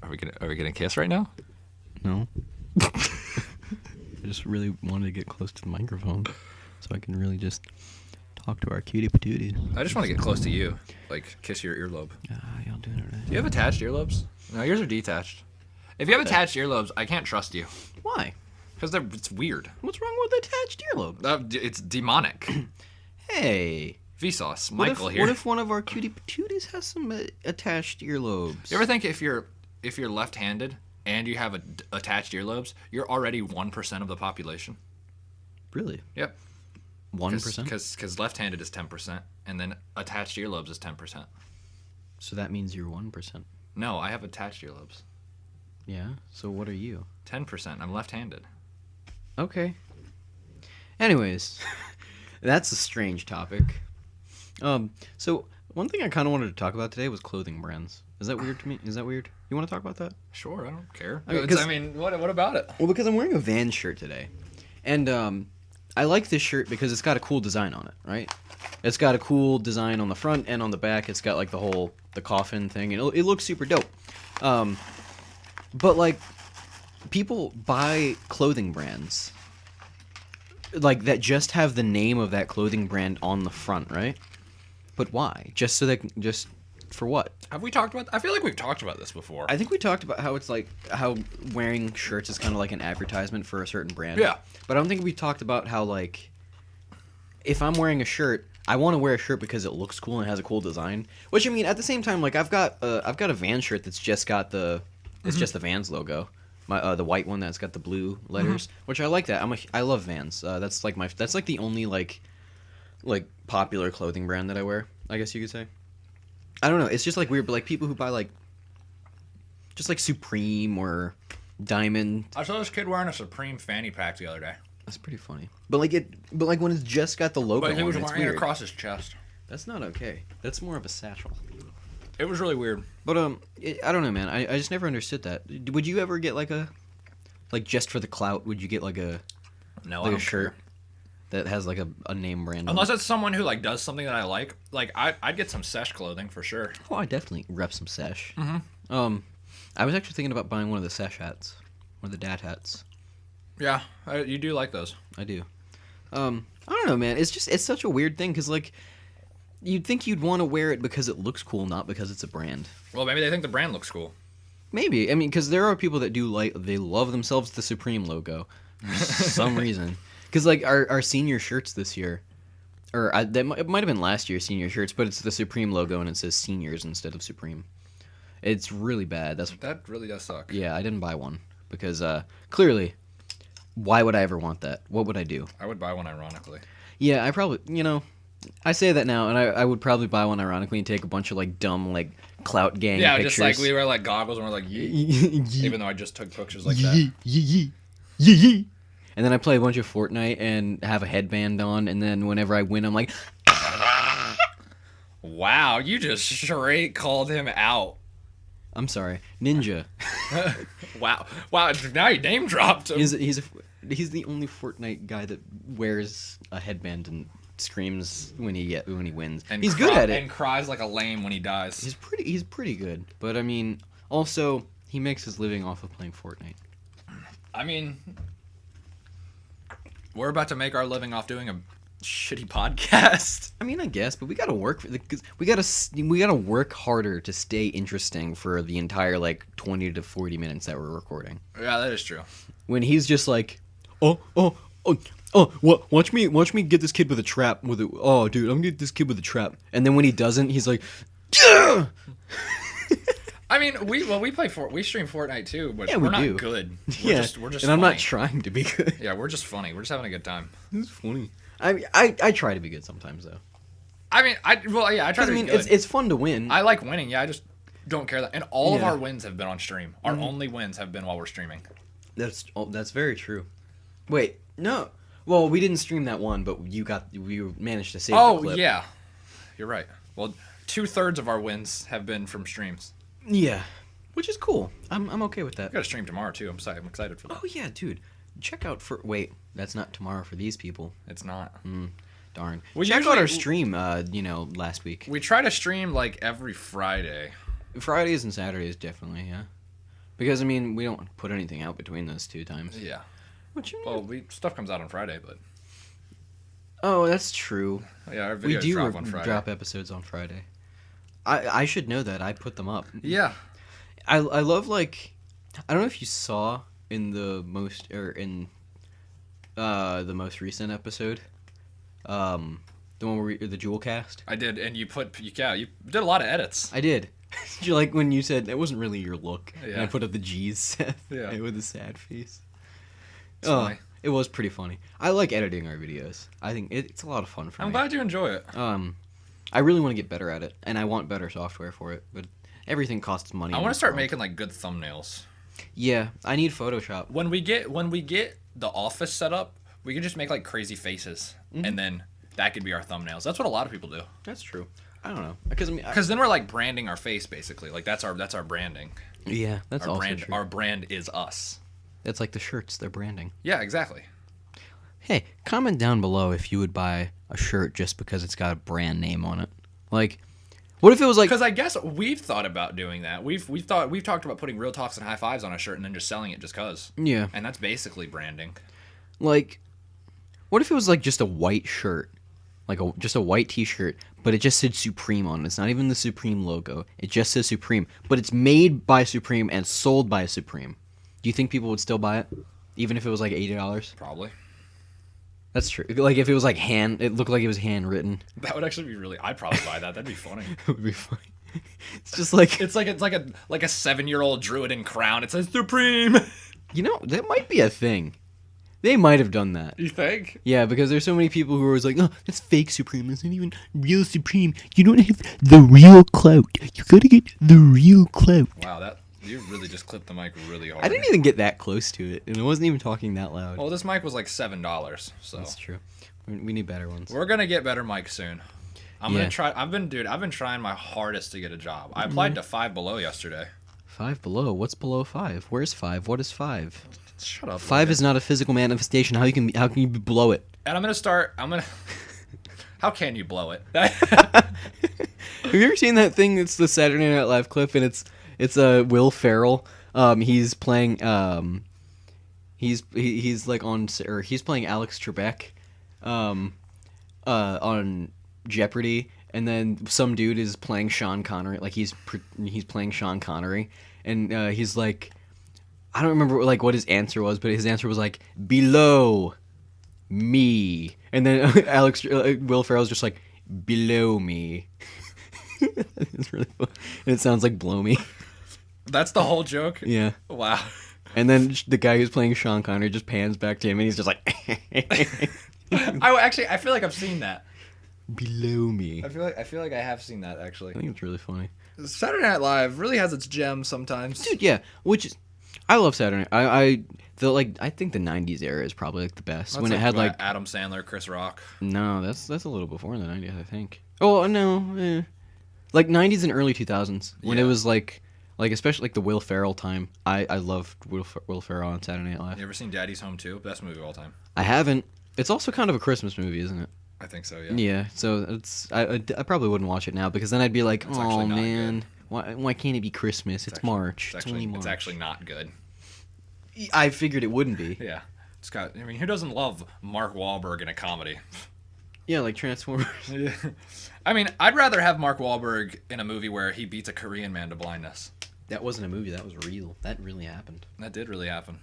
Are we gonna kiss right now? No. I just really wanted to get close to the microphone so I can really just talk to our cutie patooties. I just want to get close to you, like kiss your earlobe. Y'all doing it right. Do you have attached earlobes? No, yours are detached. If you have attached earlobes, I can't trust you Why? because it's weird. What's wrong with attached earlobes? It's demonic. Hey. Vsauce, What Michael if, here. What if one of our cutie patooties has some attached earlobes? You ever think if you're left-handed and you have attached earlobes, you're already 1% of the population? Really? Yep. 1%? Because left-handed is 10%, and then attached earlobes is 10%. So that means you're 1%. No, I have attached earlobes. Yeah? So what are you? 10%. I'm left-handed. Okay. Anyways, that's a strange topic. So one thing I kind of wanted to talk about today was clothing brands. Is that weird to me? Is that weird? You want to talk about that? Sure, I don't care. Okay, I mean, what about it? Well, because I'm wearing a Vans shirt today, and I like this shirt because it's got a cool design on it, right? It's got a cool design on the front and on the back. It's got like the coffin thing, and it looks super dope. But like, people buy clothing brands like that just have the name of that clothing brand on the front, right? But why? Just for what? Have we talked about? I feel like we've talked about this before. I think we talked about how it's like how wearing shirts is kind of like an advertisement for a certain brand. Yeah. But I don't think we talked about how like if I'm wearing a shirt, I want to wear a shirt because it looks cool and has a cool design. Which I mean, at the same time, like I've got a Vans shirt that's just got just the Vans logo. The white one that's got the blue letters, which I like that. I love Vans. That's like the only like popular clothing brand that I wear, I guess you could say. I don't know. It's just like weird, but like people who buy like just like Supreme or Diamond. I saw this kid wearing a Supreme fanny pack the other day. That's pretty funny. But like when it's just got the logo But he on was it, it's wearing it weird. across his chest. That's not okay. That's more of a satchel. It was really weird. But I don't know, man. I just never understood that. Would you ever get like just for the clout? Would you get like a a shirt that has like a name brand? Unless it's someone who like does something that I like. Like I'd get some Sesh clothing for sure. Oh, I definitely rep some Sesh. Mm-hmm. I was actually thinking about buying one of the Sesh hats, one of the dad hats. Yeah, you do like those. I do. I don't know, man. It's such a weird thing because like you'd think you'd want to wear it because it looks cool, not because it's a brand. Well, maybe they think the brand looks cool. Maybe. I mean, because there are people that they love themselves the Supreme logo for some reason. Because like our senior shirts this year, it might have been last year's senior shirts, but it's the Supreme logo and it says seniors instead of Supreme. It's really bad. That really does suck. Yeah, I didn't buy one because clearly, why would I ever want that? What would I do? I would buy one ironically. Yeah, I probably, I say that now, and I would probably buy one ironically and take a bunch of like dumb like clout gang pictures. Just like we wear like goggles and we're like, yee. Even though I just took pictures like that. Yee. And then I play a bunch of Fortnite and have a headband on, and then whenever I win, I'm like, wow, you just straight called him out. I'm sorry, Ninja. Wow, now you name dropped him. He's the only Fortnite guy that wears a headband and screams when he wins. And he's good at it and cries like a lame when he dies. He's pretty good, but I mean, also he makes his living off of playing Fortnite. I mean, we're about to make our living off doing a shitty podcast. I mean, I guess, but we gotta work because we gotta work harder to stay interesting for the entire like 20 to 40 minutes that we're recording. Yeah, that is true. When he's just like, what? Watch me get this kid with a trap. Oh, dude, I'm gonna get this kid with a trap. And then when he doesn't, he's like, yeah! I mean, we stream Fortnite too, but yeah, we're not good. We're just and funny. I'm not trying to be good. Yeah, we're just funny. We're just having a good time. It's funny. I try to be good sometimes though. I mean, I try to be good. It's fun to win. I like winning. Yeah, I just don't care that. And all of our wins have been on stream. Our only wins have been while we're streaming. That's very true. Wait, no. Well, we didn't stream that one, but we managed to save the clip. Oh, yeah. You're right. Well, 2/3 of our wins have been from streams. Yeah. Which is cool. I'm okay with that. We got to stream tomorrow, too. I'm excited for that. Oh, yeah, dude. Check out Wait, that's not tomorrow for these people. It's not. Darn. Check out our stream, last week. We try to stream, like, every Friday. Fridays and Saturdays, definitely, yeah. Because I mean, we don't put anything out between those 2 times. Yeah. What you mean? Well, stuff comes out on Friday, but Oh, that's true. yeah, our We videos do drop on Friday. drop episodes on Friday. I should know that. I put them up. Yeah. I love like I don't know if you saw in the most recent episode, the one where the Jewel cast. I did, and you did a lot of edits. I did. Did you like when you said it wasn't really your look? Yeah. And I put up the G's, Seth. Yeah. With a sad face. It's funny. It was pretty funny. I like editing our videos. I think it's a lot of fun for me. I'm glad you enjoy it. I really want to get better at it, and I want better software for it, but everything costs money. I in want to this start world. making like good thumbnails. Yeah, I need Photoshop. When we get the office set up, we can just make like crazy faces, and then that could be our thumbnails. That's what a lot of people do. That's true. I don't know because Because then we're like branding our face basically. Like that's our branding. yeah, that's Our also brand true. our brand is us. That's like the shirts, they're branding. Yeah, exactly. Hey, comment down below if you would buy a shirt just because it's got a brand name on it. Like, what if it was like? Because I guess we've thought about doing that. We've talked about putting real talks and high fives on a shirt and then just selling it just cause. Yeah. And that's basically branding. Like, what if it was like just a white shirt, like just a white T-shirt, but it just said Supreme on it. It's not even the Supreme logo. It just says Supreme, but it's made by Supreme and sold by Supreme. Do you think people would still buy it, even if it was like $80? Probably. That's true. Like if it was like it looked like it was handwritten. That would actually be really. I'd probably buy that. That'd be funny. It would be funny. It's just like It's like a 7-year-old Druiden crown. It says Supreme. that might be a thing. They might have done that. You think? Yeah, because there's so many people who are always like, oh, that's fake Supreme. It's not even real Supreme. You don't have the real clout. You gotta get the real clout. Wow, you really just clipped the mic really hard. I didn't even get that close to it, and I wasn't even talking that loud. Well, this mic was like $7, so That's true. We need better ones. we're gonna get better mics soon. I'm Yeah. gonna try. I've been trying my hardest to get a job. I applied to 5 Below yesterday. 5 Below? What's below 5? Where's 5? What is 5? Shut up. 5 is not a physical manifestation. How can you be below it? And I'm gonna. How can you blow it? Have you ever seen that thing? It's the Saturday Night Live clip, and it's Will Ferrell. He's playing he's like he's playing Alex Trebek, on Jeopardy, and then some dude is playing Sean Connery. Like he's playing Sean Connery, and he's like, I don't remember like what his answer was, but his answer was like below me, and then Will Ferrell's just like below me. It's really fun. And it sounds like blow me. That's the whole joke. Yeah. Wow. And then the guy who's playing Sean Connery just pans back to him, and he's just like, I feel like I've seen that. below me. I feel like I have seen that actually. I think it's really funny. Saturday Night Live really has its gems sometimes. Dude, yeah. Which is, I love Saturday Night. I think the 90s era is probably like the best. That's when it had like Adam Sandler, Chris Rock. no, that's a little before the 90s, I think. Oh, no. Like 90s and early 2000s when it Yeah. was like especially like the Will Ferrell time. I loved Will Ferrell on Saturday Night Live. You ever seen Daddy's Home 2? Best movie of all time. I haven't. It's also kind of a Christmas movie, isn't it? I think so, yeah. Yeah, so it's I probably wouldn't watch it now because then I'd be like, It's oh actually not man, why can't it be Christmas? It's March. It's only March. It's actually not good. I figured it wouldn't be. Yeah. Who doesn't love Mark Wahlberg in a comedy? Yeah, like Transformers. Yeah. I mean, I'd rather have Mark Wahlberg in a movie where he beats a Korean man to blindness. That wasn't a movie. That was real. That really happened. That did really happen.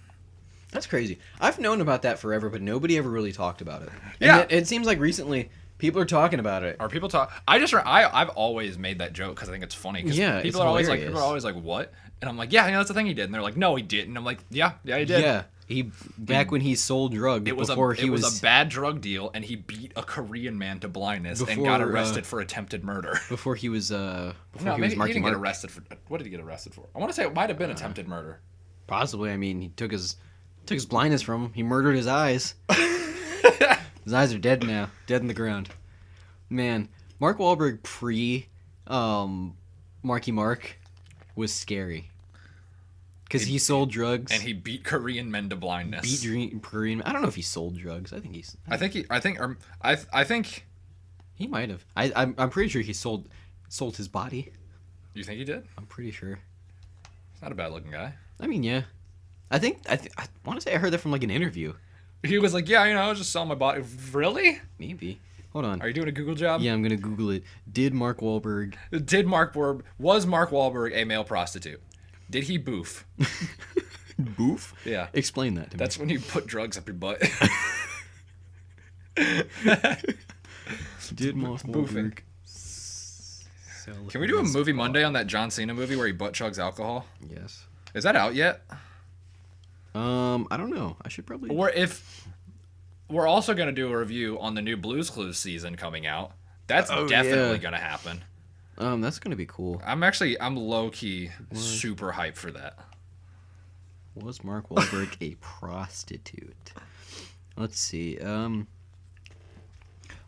That's crazy. I've known about that forever, but nobody ever really talked about it. Yeah. And it seems like recently people are talking about it. Or people talk. I've always made that joke because I think it's funny. 'Cause Yeah, people it's are hilarious. always like, what? And I'm like, yeah, that's the thing he did. And they're like, no, he didn't. And I'm like, yeah, he did. Yeah, back when he sold drugs. It was a bad drug deal, and he beat a Korean man to blindness and got Before, arrested for attempted murder. before he was No, he maybe was he Marky didn't get Mark. arrested for. What did he get arrested for? I want to say it might have been attempted murder. Possibly. I mean, he took his blindness from him. He murdered his eyes. His eyes are dead now, dead in the ground. Man, Mark Wahlberg Marky Mark was scary because he sold drugs And he beat Korean men to blindness. Korean. I don't know if he sold drugs. I think I think. he might have. I'm pretty sure he sold his body. You think he did? I'm pretty sure. He's not a bad looking guy. I mean, yeah. I want to say I heard that from like an interview. He was like, yeah, I was just selling my body. Really? Maybe. Hold on. Are you doing a Google job? Yeah, I'm gonna Google it. Was Mark Wahlberg a male prostitute? Did he boof? Boof? Yeah. Explain that to me. That's when you put drugs up your butt. Did Mark boofing. Wahlberg sell Can we do a his movie body? Monday on that John Cena movie where he butt chugs alcohol? Yes. Is that out yet? I don't know. I should probably. Or if we're also gonna do a review on the new Blue's Clues season coming out. That's definitely gonna happen. That's gonna be cool. I'm low key super hyped for that. Was Mark Wahlberg a prostitute? Let's see.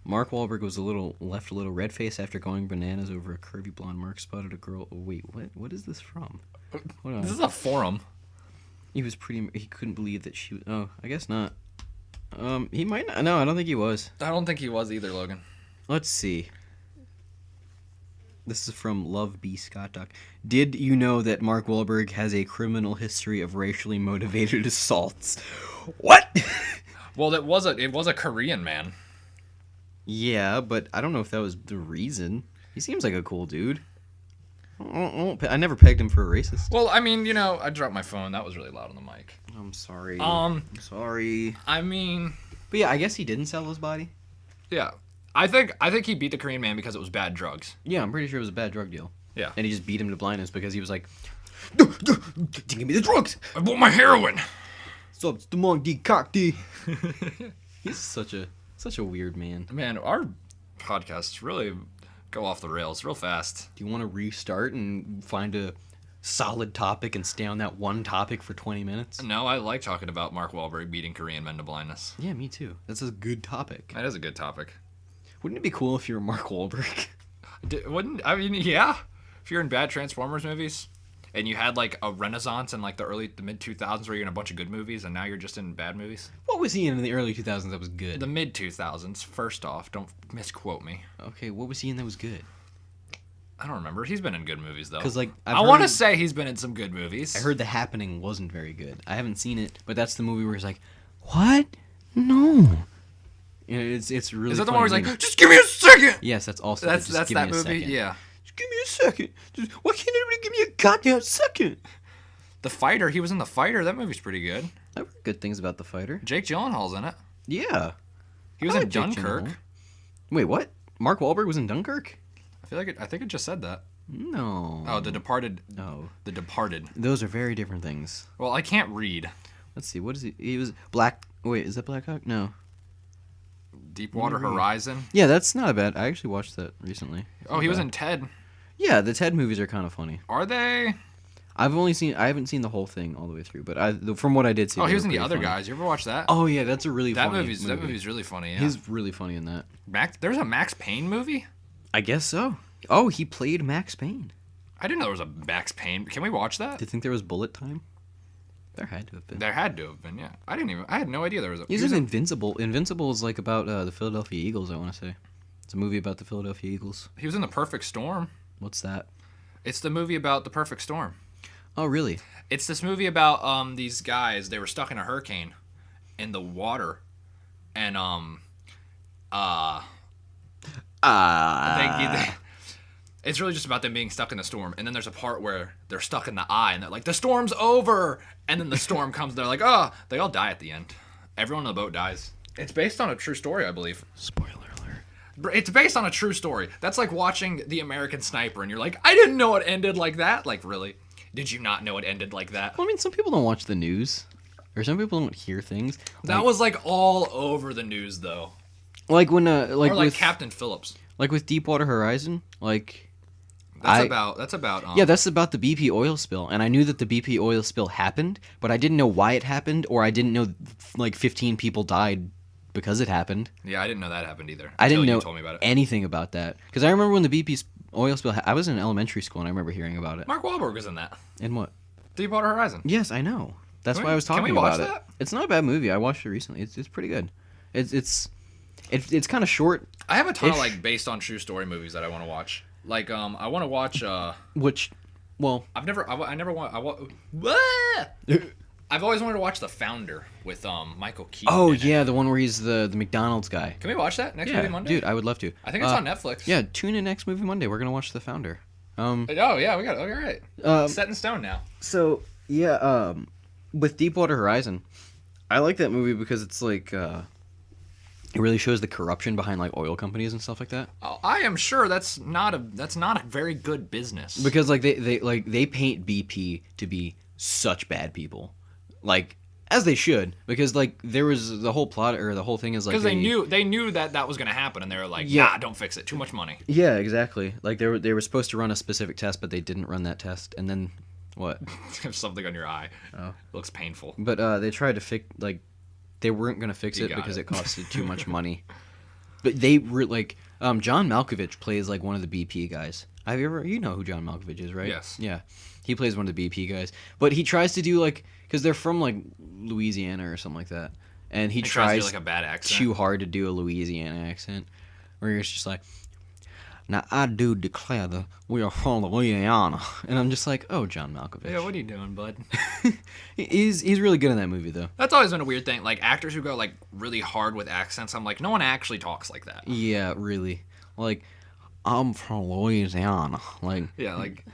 Mark Wahlberg was left a little red faced after going bananas over a curvy blonde. Mark spotted a girl. Oh, wait, what is this from? Hold on. This is a forum. He couldn't believe that she. Oh, I guess not. He might not. No, I don't think he was. I don't think he was either, Logan. Let's see. This is from LoveBScott. Did you know that Mark Wahlberg has a criminal history of racially motivated assaults? What? Well, it was a Korean man. Yeah, but I don't know if that was the reason. He seems like a cool dude. I never pegged him for a racist. Well, I mean, I dropped my phone. That was really loud on the mic. I'm sorry. I'm sorry. I mean, but yeah, I guess he didn't sell his body. Yeah, I think he beat the Korean man because it was bad drugs. Yeah, I'm pretty sure it was a bad drug deal. Yeah, and he just beat him to blindness because he was like, "Give me the drugs. I want my heroin." So it's the Mong D cock D. He's such a weird man. Man, our podcasts really go off the rails real fast. Do you want to restart and find a solid topic and stay on that one topic for 20 minutes? No, I like talking about Mark Wahlberg beating Korean men to blindness. Yeah, me too. That's a good topic. That is a good topic. Wouldn't it be cool if you were Mark Wahlberg? Yeah. If you're in bad Transformers movies and you had like a renaissance in like the mid 2000s where you're in a bunch of good movies and now you're just in bad movies. What was he in the early 2000s that was good? The mid 2000s, first off. Don't misquote me. Okay, what was he in that was good? I don't remember. He's been in good movies though. Because like I want to say he's been in some good movies. I heard The Happening wasn't very good. I haven't seen it, but that's the movie where he's like, "What? No." It's really. Is that the one where he's like, "Just give me a second"? Yes, that's also. That's that movie. Yeah. Just give me a second. Why can't anybody give me a goddamn second? The Fighter. He was in The Fighter. That movie's pretty good. I've heard good things about The Fighter. Jake Gyllenhaal's in it. Yeah. He was in Dunkirk. Wait, what? Mark Wahlberg was in Dunkirk? I think it just said that. No. Oh, The Departed. Oh. The Departed. Those are very different things. Well, I can't read. Let's see. What is he? He was Black. Wait, is that Black Hawk? No. Deepwater Horizon. Yeah, that's not bad. I actually watched that recently. Oh, he was in Ted. Yeah, the Ted movies are kind of funny. Are they? I haven't seen the whole thing all the way through, but from what I did see. Oh, he was in The Other Guys. You ever watch that? Oh yeah, that's a really funny movie. That movie's really funny. Yeah. He's really funny in that. There's a Max Payne movie? I guess so. Oh, he played Max Payne. I didn't know there was a Max Payne. Can we watch that? Do you think there was bullet time? There had to have been. There had to have been, yeah. I had no idea there was a... He's in Invincible. Invincible is like about the Philadelphia Eagles, I want to say. It's a movie about the Philadelphia Eagles. He was in The Perfect Storm. What's that? It's the movie about The Perfect Storm. Oh, really? It's this movie about these guys. They were stuck in a hurricane in the water. And, it's really just about them being stuck in the storm. And then there's a part where they're stuck in the eye, and they're like, the storm's over! And then the storm comes, and they're like, oh! They all die at the end. Everyone on the boat dies. It's based on a true story, I believe. Spoiler alert. It's based on a true story. That's like watching The American Sniper, and you're like, I didn't know it ended like that. Like, really? Did you not know it ended like that? Well, I mean, some people don't watch the news. Or some people don't hear things. That was like all over the news, though. Like when, or like with Captain Phillips. Like with Deepwater Horizon, like... That's about yeah, that's about the BP oil spill, and I knew that the BP oil spill happened, but I didn't know why it happened, or I didn't know like 15 people died because it happened. Yeah, I didn't know that happened either. I didn't know you told me about it. anything about that because I remember when the BP oil spill. I was in elementary school and I remember hearing about it. Mark Wahlberg was in that. In what? Deepwater Horizon. Yes, I know. That's why I was talking can we watch about that? it. It's not a bad movie. I watched it recently. It's pretty good. It's kind of short. I have a ton of like based on true story movies that I want to watch. Like I want to watch which Well, I never want. I've always wanted to watch The Founder with Michael Keaton. oh in it. yeah, the one where he's the McDonald's guy. Can we watch that next Yeah, movie Monday? dude, I would love to. I think it's on Netflix. Yeah, tune in next movie Monday. We're gonna watch The Founder. Oh yeah, we got it. Okay, all right. Set in stone now. So yeah, with Deepwater Horizon, I like that movie because it's like it really shows the corruption behind like oil companies and stuff like that. Oh, I am sure that's not a very good business. Because like they paint BP to be such bad people, like as they should. Because like there was the whole plot or the whole thing is like because they knew that was gonna happen and they were like, Yeah. nah, don't fix it. Too much money. Yeah, exactly. Like they were supposed to run a specific test, but they didn't run that test, and then what? Have something on your eye. Oh. Looks painful. But they tried to fix they weren't gonna fix You it got because it. it costed too much money. But they were like John Malkovich plays like one of the BP guys. Have you ever know who John Malkovich is, right? Yes. Yeah, he plays one of the BP guys. But he tries to do like because they're from like Louisiana or something like that, and he tries to tries do, like, a bad accent. too hard to do a Louisiana accent, where it's just like. Now I do declare that we are from Louisiana, and I'm just like, oh, John Malkovich. Yeah, what are you doing, bud? he's really good in that movie though. That's always been a weird thing. Like actors who go like really hard with accents, I'm like, no one actually talks like that. Yeah, really. Like, I'm from Louisiana. Like, Yeah, like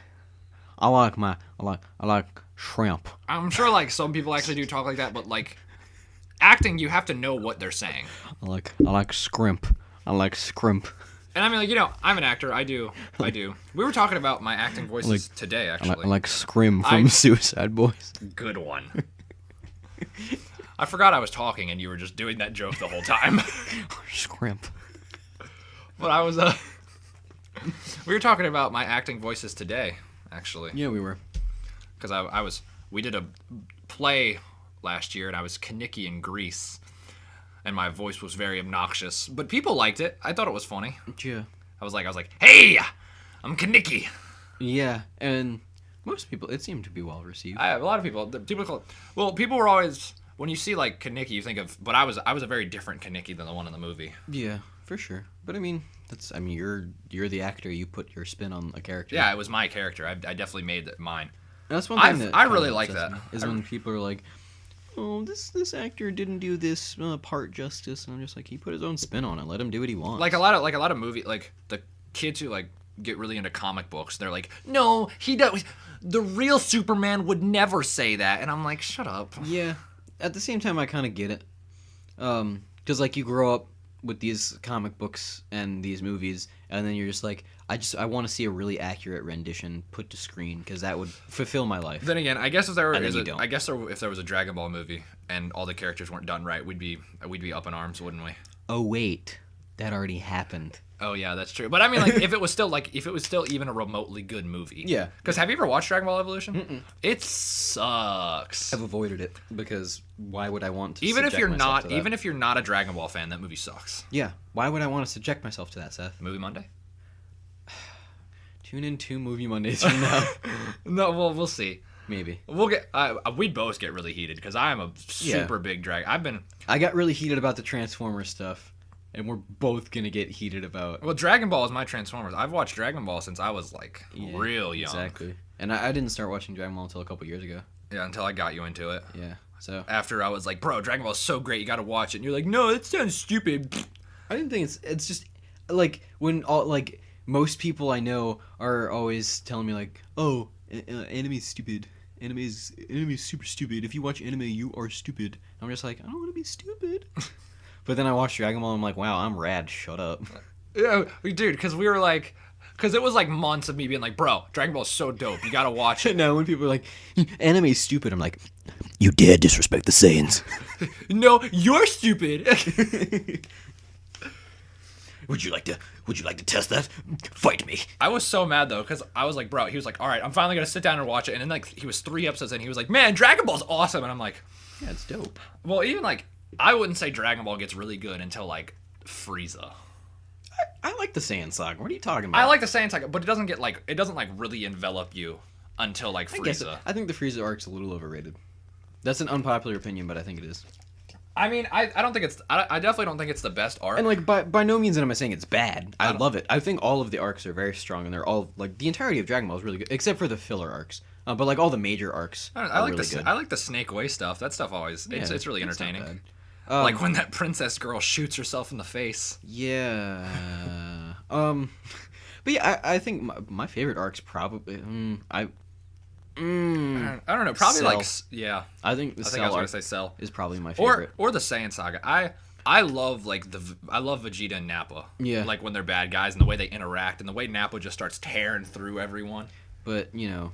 I like shrimp. I'm sure like some people actually do talk like that, but like acting, you have to know what they're saying. I like scrimp. I like scrimp. And I mean, like, I'm an actor. I do. We were talking about my acting voices today, actually. I like scrim from Suicide Boys. Good one. I forgot I was talking and you were just doing that joke the whole time. Scrimp. But I was, we were talking about my acting voices today, actually. Yeah, we were. Because we did a play last year and I was Kaniki in Greece. And my voice was very obnoxious, but people liked it. I thought it was funny. Yeah. I was like, hey, I'm Kaniki. Yeah, and most people, it seemed to be well received. A lot of people call it. Well, people were always when you see like Kaniki, you think of. But I was a very different Kaniki than the one in the movie. Yeah, for sure. But I mean, you're the actor. You put your spin on a character. Yeah, it was my character. I definitely made it mine. And that's one thing that I kinda really like upsets that. me, is when people are like, oh, this actor didn't do this part justice, and I'm just like, he put his own spin on it. Let him do what he wants. Like a lot of movie, like the kids who like get really into comic books, they're like, no, he does. The real Superman would never say that, and I'm like, shut up. Yeah. At the same time, I kind of get it, because like you grow up with these comic books and these movies, and then you're just like, I want to see a really accurate rendition put to screen because that would fulfill my life. Then again, I guess if there don't. if there was a Dragon Ball movie and all the characters weren't done right, we'd be up in arms, wouldn't we? Oh wait, that already happened. Oh yeah, that's true. But I mean, like, if it was still even a remotely good movie. Yeah. Because have you ever watched Dragon Ball Evolution? Mm-mm. It sucks. I've avoided it because why would I want to? Even if you're not a a Dragon Ball fan, that movie sucks. Yeah. Why would I want to subject myself to that, Seth? Movie Monday. Tune in 2 Movie Mondays from now. No, well, we'll see. Maybe. We'll get. We'd both get really heated because I am a super big Dragon. I got really heated about the Transformers stuff, and we're both gonna get heated about. Well, Dragon Ball is my Transformers. I've watched Dragon Ball since I was like real young. Exactly. And I didn't start watching Dragon Ball until a couple years ago. Yeah, until I got you into it. Yeah. So after I was like, bro, Dragon Ball is so great, you got to watch it. And you're like, no, that sounds stupid. I didn't think it's just like when all like most people I know are always telling me like, oh, anime's stupid. Anime's super stupid. If you watch anime, you are stupid. I'm just like, I don't want to be stupid. But then I watched Dragon Ball and I'm like, wow, I'm rad. Shut up. Yeah, dude, because we were like, because it was like months of me being like, bro, Dragon Ball is so dope. You got to watch it. No, when people are like, anime's stupid, I'm like, you dare disrespect the Saiyans. No, you're stupid. Would you like to test that? Fight me. I was so mad though, because I was like, bro, he was like, all right, I'm finally gonna sit down and watch it. And then like he was 3 episodes in, he was like, man, Dragon Ball's awesome. And I'm like, yeah, it's dope. Well, even like I wouldn't say Dragon Ball gets really good until like Frieza. I like the Saiyan saga. What are you talking about? I like the Saiyan saga, but it doesn't really envelop you until like Frieza. I think the Frieza arc's a little overrated. That's an unpopular opinion, but I think it is. I mean, I don't think it's. I definitely don't think it's the best arc. And like by no means am I saying it's bad. I love it. I think all of the arcs are very strong, and they're all like the entirety of Dragon Ball is really good, except for the filler arcs. But like all the major arcs I are like really the good. I like the Snake Way stuff. That stuff always it's really it's not entertaining. bad. Like when that princess girl shoots herself in the face. Yeah. But yeah, I think my favorite arc's probably I don't know. Probably Cell. yeah. I think the I think I Cell was gonna arc say Cell is probably my favorite. or the Saiyan saga. I love I love Vegeta and Nappa. Yeah. Like when they're bad guys and the way they interact and the way Nappa just starts tearing through everyone. But you know,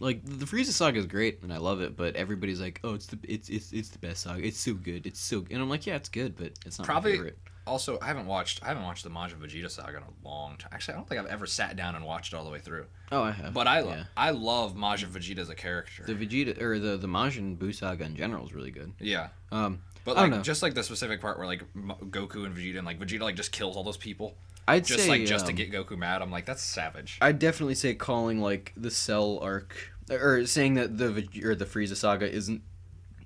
like the Frieza saga is great and I love it, but everybody's like, oh, it's the best saga. It's so good. It's so good. And I'm like, yeah, it's good, but it's not my favorite. Also, I haven't watched the Majin Vegeta saga in a long time. Actually, I don't think I've ever sat down and watched it all the way through. Oh, I have. But I love Majin Vegeta as a character. The Vegeta or the Majin Buu saga in general is really good. Yeah. But I don't like know. just like the specific part where like Goku and Vegeta and like Vegeta like just kills all those people. I'd Just say like just to get Goku mad. I'm like, that's savage. I'd definitely say calling like the Cell arc or saying that the Frieza saga isn't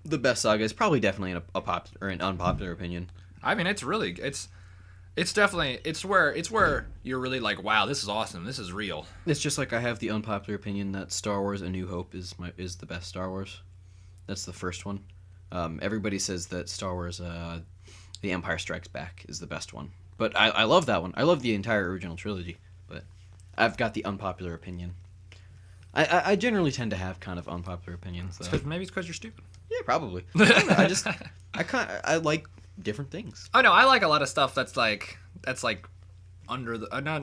the best saga is probably definitely an unpopular opinion. I mean, it's definitely it's where you're really like, wow, this is awesome. This is real. It's just like I have the unpopular opinion that Star Wars: A New Hope is the best Star Wars. That's the first one. Everybody says that Star Wars: The Empire Strikes Back is the best one, but I love that one. I love the entire original trilogy, but I've got the unpopular opinion. I generally tend to have kind of unpopular opinions. Maybe it's because you're stupid. Yeah, probably. I don't know, I like different things. I know. I like a lot of stuff that's like under the not.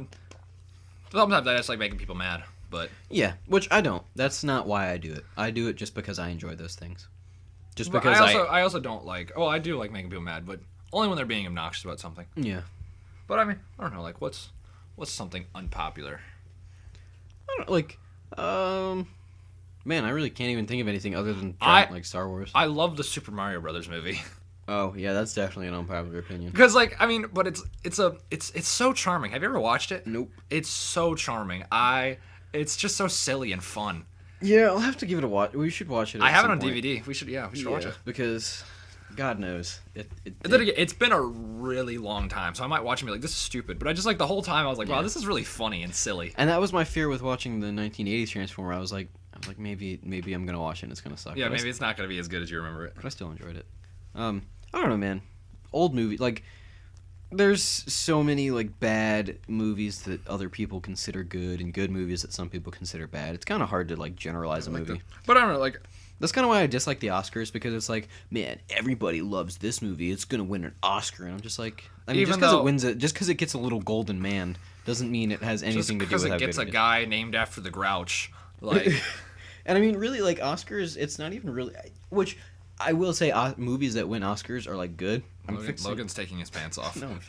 Sometimes I just like making people mad, but Yeah, which I don't. That's not why I do it. I do it just because I enjoy those things. Just but because I also don't like. Oh, I do like making people mad, but only when they're being obnoxious about something. Yeah. But I mean, I don't know. Like, what's something unpopular? I don't like. Man, I really can't even think of anything other than like Star Wars. I love the Super Mario Brothers movie. Oh yeah, that's definitely an unpopular opinion. Because like, I mean, but it's so charming. Have you ever watched it? Nope. It's so charming. It's just so silly and fun. Yeah, I'll have to give it a watch. We should watch it. I have it on DVD. We should watch it. Because, God knows It's been a really long time, so I might watch and be like, this is stupid. But I just like the whole time I was like, wow, this is really funny and silly. And that was my fear with watching the 1980s Transformer. I was like, maybe I'm gonna watch it and it's gonna suck. Yeah, maybe it's not gonna be as good as you remember it. But I still enjoyed it. I don't know, man. Old movie like. There's so many like bad movies that other people consider good and good movies that some people consider bad. It's kind of hard to like generalize a movie. But I don't know, like that's kind of why I dislike the Oscars because it's like, man, everybody loves this movie. It's gonna win an Oscar, and I'm just like, I mean, just because it gets a little golden man doesn't mean it has anything to do with how because it gets a guy named after the Grouch, like. And I mean, really, like Oscars, it's not even really. Which I will say, movies that win Oscars are like good. Logan's taking his pants off. No, I'm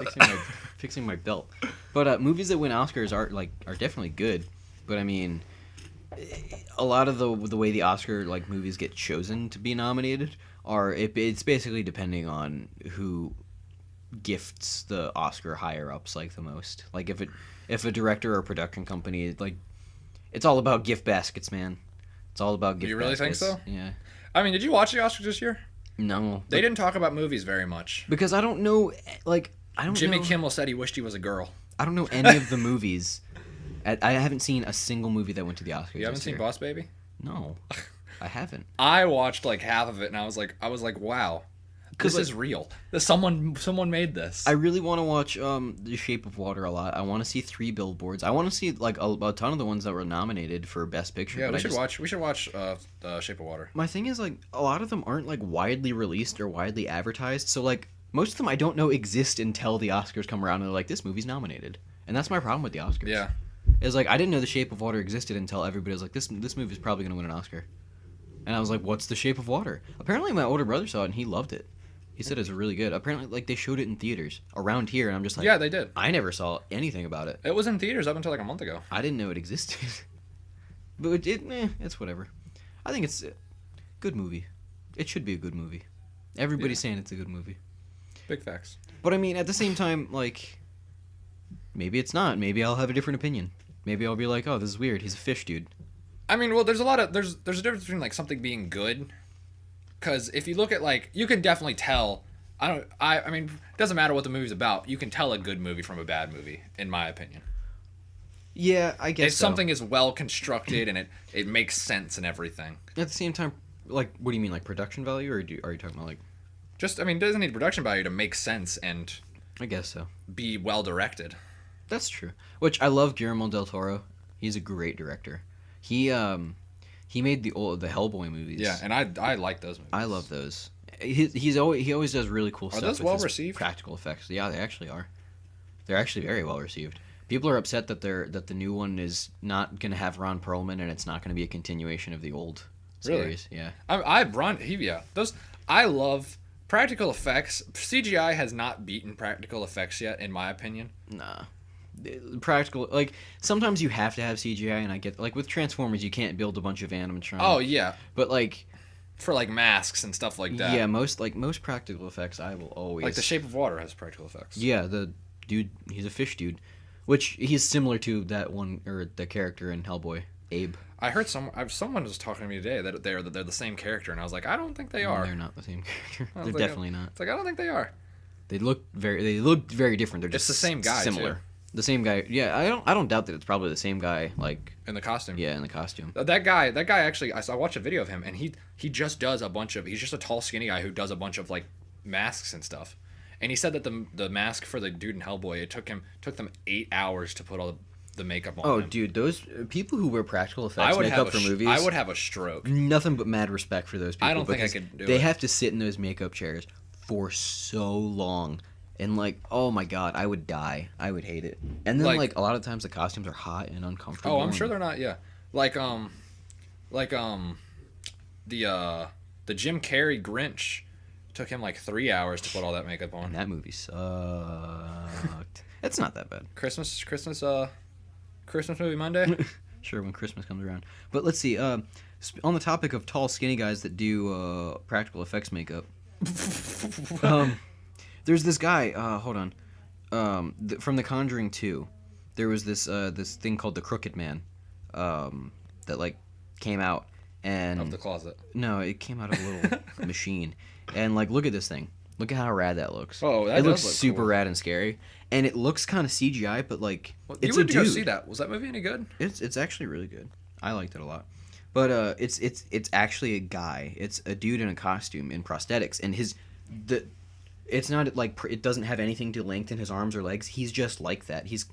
fixing my belt. But movies that win Oscars are definitely good. But I mean, a lot of the way the Oscar like movies get chosen to be nominated it's basically depending on who gifts the Oscar higher ups like the most. Like if a director or production company like, it's all about gift baskets, man. It's all about gift baskets. You really think so? Yeah. I mean, did you watch the Oscars this year? No. They didn't talk about movies very much. Because I don't know, like, Jimmy Kimmel said he wished he was a girl. I don't know any of the movies. I haven't seen a single movie that went to the Oscars. You haven't seen Boss Baby? No, I haven't. I watched like half of it, and I was like, wow, this is real. Someone made this. I really want to watch The Shape of Water a lot. I want to see 3 Billboards. I want to see like a ton of the ones that were nominated for Best Picture. Yeah, we should watch The Shape of Water. My thing is like a lot of them aren't like widely released or widely advertised. So like most of them I don't know exist until the Oscars come around and they're like, this movie's nominated. And that's my problem with the Oscars. Yeah. It's like I didn't know The Shape of Water existed until everybody was like, this movie's probably gonna win an Oscar. And I was like, what's The Shape of Water? Apparently my older brother saw it and he loved it. He said it's really good. Apparently, like, they showed it in theaters around here, and I'm just like... Yeah, they did. I never saw anything about it. It was in theaters up until, like, a month ago. I didn't know it existed. But it's whatever. I think it's a good movie. It should be a good movie. Everybody's saying it's a good movie. Big facts. But, I mean, at the same time, like... Maybe it's not. Maybe I'll have a different opinion. Maybe I'll be like, oh, this is weird. He's a fish dude. I mean, well, there's a difference between, like, something being good... Because if you look at, like, you can definitely tell I mean, it doesn't matter what the movie's about. You can tell a good movie from a bad movie, in my opinion. Yeah, I guess If something is well constructed and it makes sense and everything. At the same time, like, what do you mean, like production value, or are you talking about like? Just, I mean, it doesn't need production value to make sense and I guess so. be well directed. That's true. Which I love Guillermo del Toro. He's a great director. He made the Hellboy movies. Yeah, and I like those movies. I love those. He always does really cool stuff. Are those with well his received? Practical effects. Yeah, they actually are. They're actually very well received. People are upset that the new one is not going to have Ron Perlman and it's not going to be a continuation of the old series. Really? Yeah. I love practical effects. CGI has not beaten practical effects yet, in my opinion. Nah. Practical, like, sometimes you have to have CGI, and I get, like, with Transformers you can't build a bunch of animatronics. Oh yeah, but like for like masks and stuff like that. Yeah, most practical effects I will always like The Shape of Water has practical effects. Yeah, the dude, he's a fish dude, which he's similar to that one, or the character in Hellboy, Abe. I heard someone was talking to me today that they're the same character, and I was like, I don't think they are. They're not the same character. They're like, definitely not. It's like, I don't think they are. They look very different. They're just the same guy, similar. too. The same guy. Yeah, I don't doubt that it's probably the same guy. Like in the costume. Yeah, in the costume. That guy actually, I watched a video of him, and he just does a bunch of. He's just a tall, skinny guy who does a bunch of like masks and stuff. And he said that the mask for the dude in Hellboy, it took them 8 hours to put all the makeup on. Oh, him. dude, those people who wear practical effects makeup for movies. I would have a stroke. Nothing but mad respect for those people. I don't think I could do it. They have to sit in those makeup chairs for so long. And, like, oh my god, I would die. I would hate it. And then, like a lot of times the costumes are hot and uncomfortable. Oh, I'm sure they're not, yeah. Like the Jim Carrey Grinch took him, like, 3 hours to put all that makeup on. And that movie sucked. It's not that bad. Christmas movie Monday? Sure, when Christmas comes around. But let's see, on the topic of tall, skinny guys that do practical effects makeup, there's this guy, hold on, from The Conjuring 2, there was this thing called the Crooked Man, that, like, came out, and... Of the closet. No, it came out of a little machine, and, like, look at this thing. Look at how rad that looks. Oh, that It looks does look super cool. Rad and scary, and it looks kind of CGI, but, like, Well, it's you a went dude. to go see that. Was that movie any good? It's actually really good. I liked it a lot. But it's actually a guy. It's a dude in a costume in prosthetics, and it's not like it doesn't have anything to lengthen his arms or legs. He's just like that. He's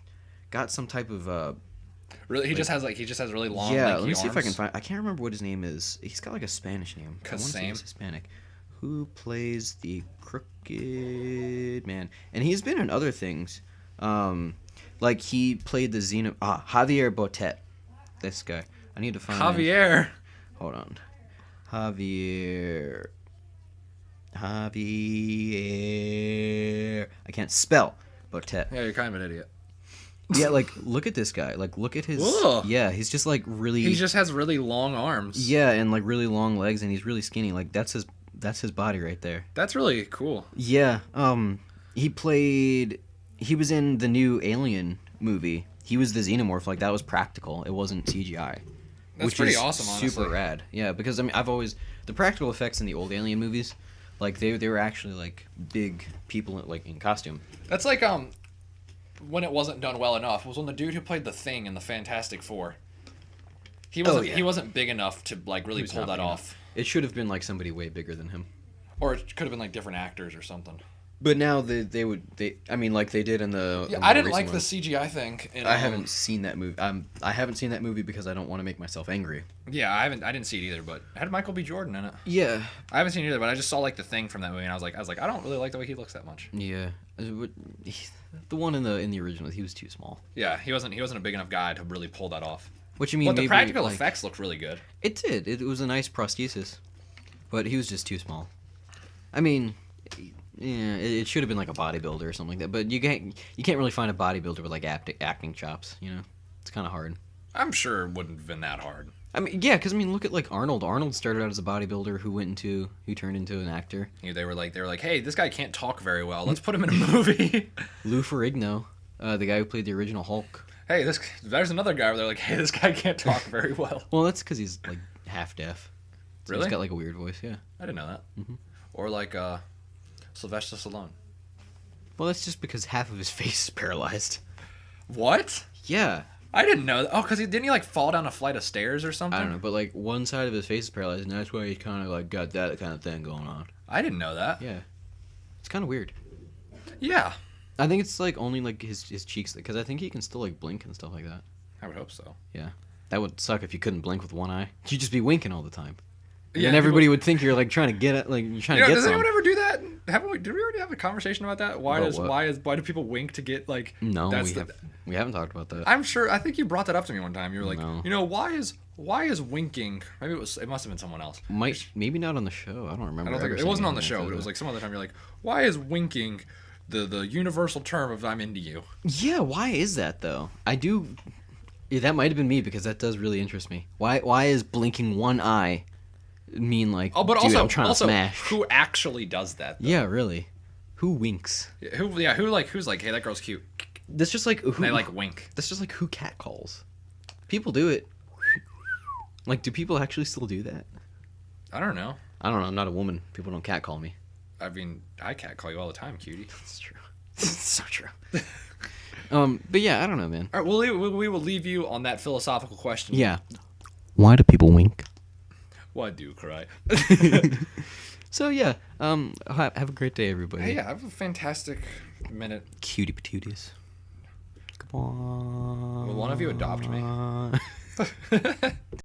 got some type of Really, he just has really long. yeah. lanky Let me see if I arms. can find. I can't remember what his name is. He's got like a Spanish name. I wanna say he's Hispanic. Who plays the Crooked Man? And he's been in other things. Like he played the Javier Botet. This guy. I need to find Javier. Hold on. Javier. I can't spell Botet. Yeah, you're kind of an idiot. Yeah, like look at this guy. Like look at his. Ugh. Yeah, he's just like really. He just has really long arms. Yeah, and like really long legs, and he's really skinny. Like that's his body right there. That's really cool. Yeah. He was in the new Alien movie. He was the xenomorph. Like that was practical. It wasn't CGI. That's which pretty is awesome, honestly. Super rad. Yeah, because I mean, the practical effects in the old Alien movies, like they were actually like big people like in costume. That's like when it wasn't done well enough was when the dude who played the Thing in the Fantastic Four. He wasn't big enough to like really pull that off. It should have been like somebody way bigger than him. Or it could have been like different actors or something. But now they I mean like they did in the Yeah, I didn't like the CGI thing. I haven't seen that movie. I haven't seen that movie because I don't want to make myself angry. Yeah, I didn't see it either, but it had Michael B. Jordan in it. Yeah. I haven't seen it either, but I just saw like the Thing from that movie, and I was like, I don't really like the way he looks that much. Yeah. The one in the original, he was too small. Yeah, he wasn't a big enough guy to really pull that off. Which I mean, but the maybe, practical like, effects looked really good. It did. It was a nice prosthesis, but he was just too small. I mean, yeah, it should have been like a bodybuilder or something like that. But you can't really find a bodybuilder with like acting chops. You know, it's kind of hard. I'm sure it wouldn't have been that hard. I mean, yeah, because I mean, look at like Arnold. Arnold started out as a bodybuilder who turned into an actor. Yeah, they were like, hey, this guy can't talk very well. Let's put him in a movie. Lou Ferrigno, the guy who played the original Hulk. Hey, there's another guy where they're like, hey, this guy can't talk very well. Well, that's because he's like half deaf. So Really? He's got like a weird voice. Yeah. I didn't know that. Mm-hmm. Or like Sylvester Stallone. Well, that's just because half of his face is paralyzed. What? Yeah. I didn't know that. Oh, because didn't he like fall down a flight of stairs or something? I don't know, but like one side of his face is paralyzed, and that's why he kind of like got that kind of thing going on. I didn't know that. Yeah. It's kind of weird. Yeah. I think it's like only like his cheeks, because I think he can still like blink and stuff like that. I would hope so. Yeah. That would suck if you couldn't blink with one eye. You'd just be winking all the time. Yeah, and everybody would think you're like trying to get it, like you're trying to get does some. anyone ever do that? Did we already have a conversation about that? Why About what? why do people wink to get like? No, we haven't talked about that. I'm sure. I think you brought that up to me one time. You were like, No. why is winking? Maybe it must have been someone else. Maybe not on the show. I don't remember. I don't think it wasn't on the show, but it was like some other time. You're like, why is winking the universal term of I'm into you? Yeah, why is that though? I do. Yeah, that might have been me, because that does really interest me. Why is blinking one eye mean like? Oh, but dude, also, I'm trying to smash. who actually does that? Though? Yeah, really. Who winks? Who's like, hey, that girl's cute. That's just like who. And they like wink. That's just like who cat calls. People do it. Like, do people actually still do that? I don't know. I don't know. I'm not a woman. People don't cat call me. I mean, I cat call you all the time, cutie. That's true. So true. But yeah, I don't know, man. All right, we will leave you on that philosophical question. Yeah. Why do people wink? Why do you cry? So yeah, have a great day, everybody. Hey, yeah, have a fantastic minute. Cutie patooties. Come on. Will one of you adopt me?